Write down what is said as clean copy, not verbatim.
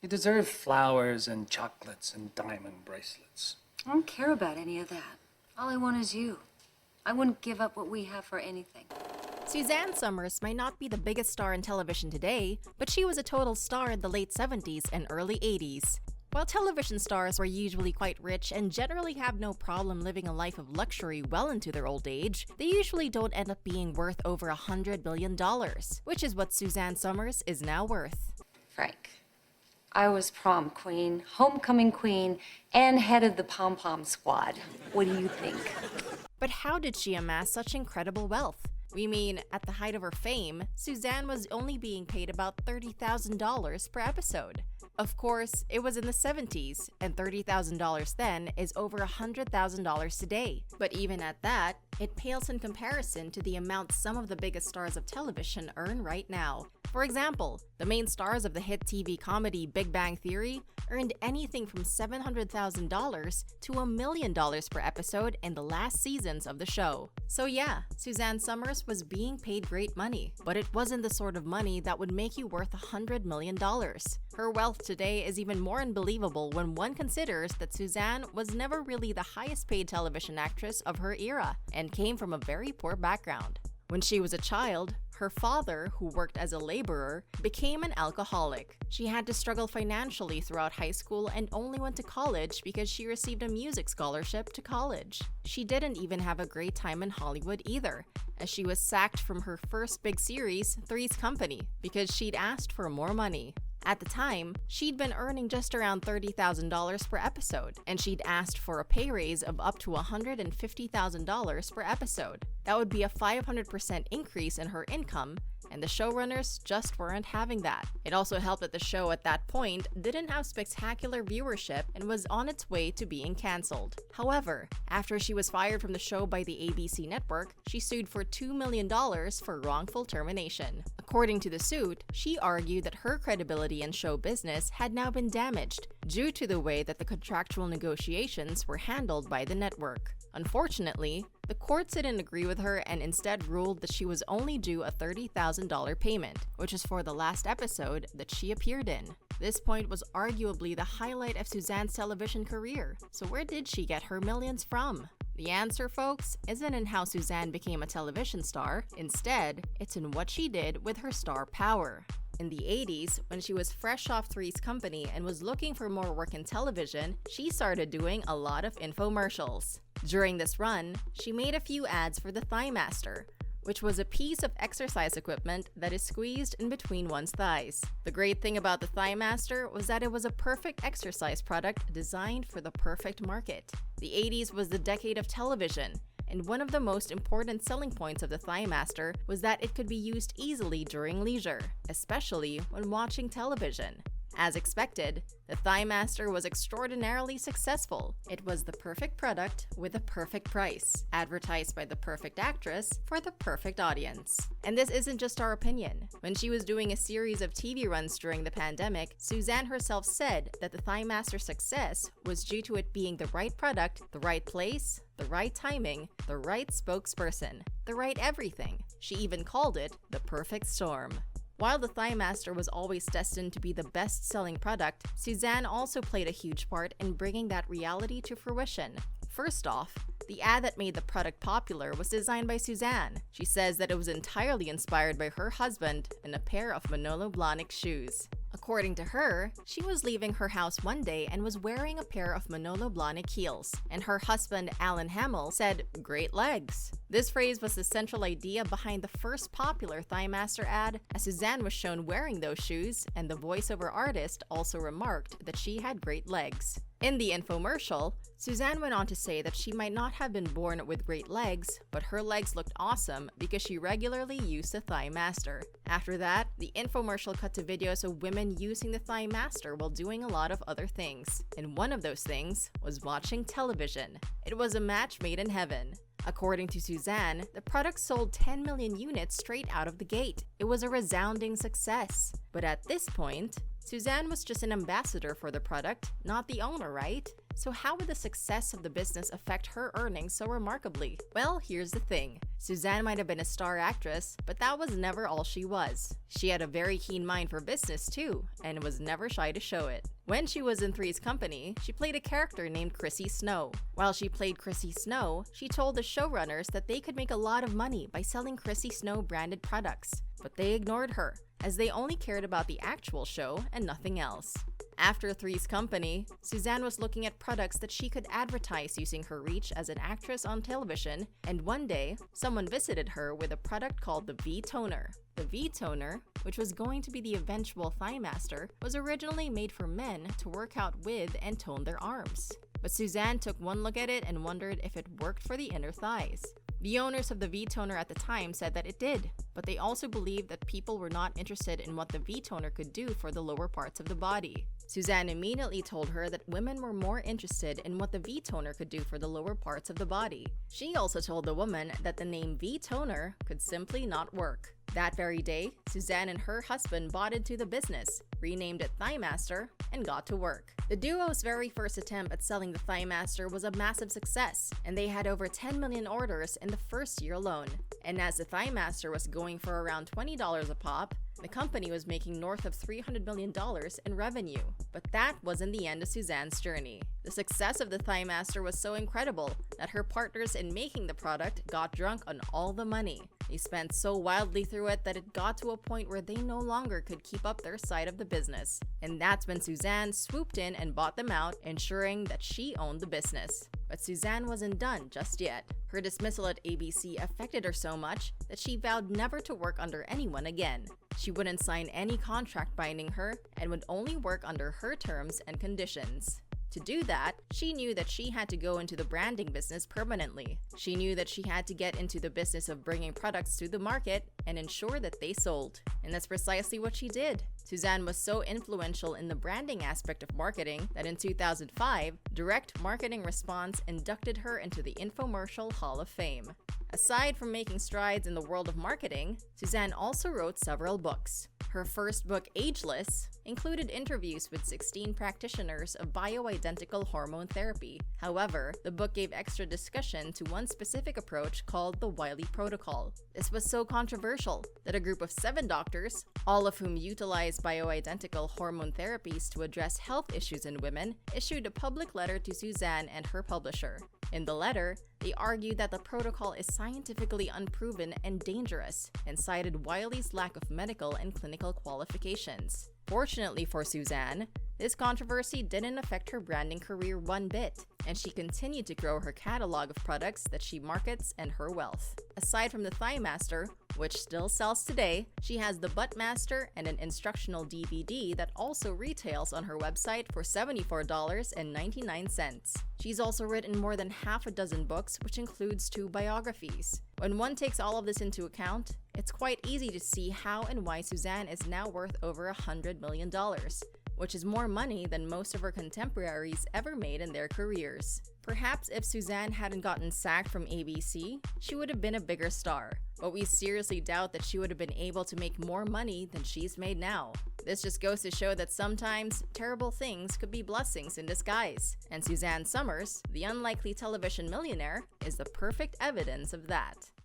You deserve flowers and chocolates and diamond bracelets. I don't care about any of that. All I want is you. I wouldn't give up what we have for anything. Suzanne Somers might not be the biggest star in television today, but she was a total star in the late 70s and early 80s. While television stars were usually quite rich and generally have no problem living a life of luxury well into their old age, they usually don't end up being worth over $100 million, which is what Suzanne Somers is now worth. Frank, I was prom queen, homecoming queen, and head of the pom-pom squad. What do you think? But how did she amass such incredible wealth? We mean, at the height of her fame, Suzanne was only being paid about $30,000 per episode. Of course, it was in the 70s, and $30,000 then is over $100,000 today. But even at that, it pales in comparison to the amount some of the biggest stars of television earn right now. For example, the main stars of the hit TV comedy Big Bang Theory earned anything from $700,000 to $1 million per episode in the last seasons of the show. So yeah, Suzanne Somers was being paid great money, but it wasn't the sort of money that would make you worth $100 million. Her wealth today is even more unbelievable when one considers that Suzanne was never really the highest paid television actress of her era and came from a very poor background. When she was a child, her father, who worked as a laborer, became an alcoholic. She had to struggle financially throughout high school and only went to college because she received a music scholarship to college. She didn't even have a great time in Hollywood either, as she was sacked from her first big series, Three's Company, because she'd asked for more money. At the time, she'd been earning just around $30,000 per episode, and she'd asked for a pay raise of up to $150,000 per episode. That would be a 500% increase in her income, and the showrunners just weren't having that. It also helped that the show at that point didn't have spectacular viewership and was on its way to being cancelled. However, after she was fired from the show by the ABC network, she sued for $2 million for wrongful termination. According to the suit, she argued that her credibility in show business had now been damaged due to the way that the contractual negotiations were handled by the network. Unfortunately, the courts didn't agree with her and instead ruled that she was only due a $30,000 payment, which is for the last episode that she appeared in. This point was arguably the highlight of Suzanne's television career. So where did she get her millions from? The answer, folks, isn't in how Suzanne became a television star. Instead, it's in what she did with her star power. In the 80s, when she was fresh off Three's Company and was looking for more work in television, she started doing a lot of infomercials. During this run, she made a few ads for the ThighMaster, which was a piece of exercise equipment that is squeezed in between one's thighs. The great thing about the ThighMaster was that it was a perfect exercise product designed for the perfect market. The 80s was the decade of television, and one of the most important selling points of the ThighMaster was that it could be used easily during leisure, especially when watching television. As expected, the ThighMaster was extraordinarily successful. It was the perfect product with the perfect price, advertised by the perfect actress for the perfect audience. And this isn't just our opinion. When she was doing a series of TV runs during the pandemic, Suzanne herself said that the ThighMaster's success was due to it being the right product, the right place, the right timing, the right spokesperson, the right everything. She even called it the perfect storm. While the ThighMaster was always destined to be the best-selling product, Suzanne also played a huge part in bringing that reality to fruition. First off, the ad that made the product popular was designed by Suzanne. She says that it was entirely inspired by her husband and a pair of Manolo Blahnik shoes. According to her, she was leaving her house one day and was wearing a pair of Manolo Blahnik heels, and her husband, Alan Hamill, said, "Great legs." This phrase was the central idea behind the first popular ThighMaster ad, as Suzanne was shown wearing those shoes, and the voiceover artist also remarked that she had great legs. In the infomercial, Suzanne went on to say that she might not have been born with great legs, but her legs looked awesome because she regularly used the ThighMaster. After that, the infomercial cut to videos of women using the ThighMaster while doing a lot of other things. And one of those things was watching television. It was a match made in heaven. According to Suzanne, the product sold 10 million units straight out of the gate. It was a resounding success. But at this point, Suzanne was just an ambassador for the product, not the owner, right? So how would the success of the business affect her earnings so remarkably? Well, here's the thing. Suzanne might have been a star actress, but that was never all she was. She had a very keen mind for business too, and was never shy to show it. When she was in Three's Company, she played a character named Chrissy Snow. While she played Chrissy Snow, she told the showrunners that they could make a lot of money by selling Chrissy Snow branded products. But they ignored her, as they only cared about the actual show and nothing else. After Three's Company, Suzanne was looking at products that she could advertise using her reach as an actress on television, and one day, someone visited her with a product called the V-Toner. The V-Toner, which was going to be the eventual ThighMaster, was originally made for men to work out with and tone their arms. But Suzanne took one look at it and wondered if it worked for the inner thighs. The owners of the V-Toner at the time said that it did, but they also believed that people were not interested in what the V-Toner could do for the lower parts of the body. Suzanne immediately told her that women were more interested in what the V-Toner could do for the lower parts of the body. She also told the woman that the name V-Toner could simply not work. That very day, Suzanne and her husband bought into the business, renamed it ThighMaster, and got to work. The duo's very first attempt at selling the ThighMaster was a massive success, and they had over 10 million orders in the first year alone. And as the ThighMaster was going for around $20 a pop, the company was making north of $300 million in revenue. But that wasn't the end of Suzanne's journey. The success of the ThighMaster was so incredible that her partners in making the product got drunk on all the money. They spent so wildly through it that it got to a point where they no longer could keep up their side of the business. And that's when Suzanne swooped in and bought them out, ensuring that she owned the business. But Suzanne wasn't done just yet. Her dismissal at ABC affected her so much that she vowed never to work under anyone again. She wouldn't sign any contract binding her and would only work under her terms and conditions. To do that, she knew that she had to go into the branding business permanently. She knew that she had to get into the business of bringing products to the market and ensure that they sold. And that's precisely what she did. Suzanne was so influential in the branding aspect of marketing that in 2005, Direct Marketing Response inducted her into the Infomercial Hall of Fame. Aside from making strides in the world of marketing, Suzanne also wrote several books. Her first book, Ageless, included interviews with 16 practitioners of bioidentical hormone therapy. However, the book gave extra discussion to one specific approach called the Wiley Protocol. This was so controversial that a group of 7 doctors, all of whom utilized bioidentical hormone therapies to address health issues in women, issued a public letter to Suzanne and her publisher. In the letter, they argued that the protocol is scientifically unproven and dangerous, and cited Wiley's lack of medical and clinical qualifications. Fortunately for Suzanne, this controversy didn't affect her branding career one bit, and she continued to grow her catalog of products that she markets and her wealth. Aside from the ThighMaster, which still sells today, she has the ButtMaster and an instructional DVD that also retails on her website for $74.99. She's also written more than half a dozen books, which includes 2 biographies. When one takes all of this into account, it's quite easy to see how and why Suzanne is now worth over $100 million, which is more money than most of her contemporaries ever made in their careers. Perhaps if Suzanne hadn't gotten sacked from ABC, she would have been a bigger star, but we seriously doubt that she would have been able to make more money than she's made now. This just goes to show that sometimes terrible things could be blessings in disguise, and Suzanne Somers, the unlikely television millionaire, is the perfect evidence of that.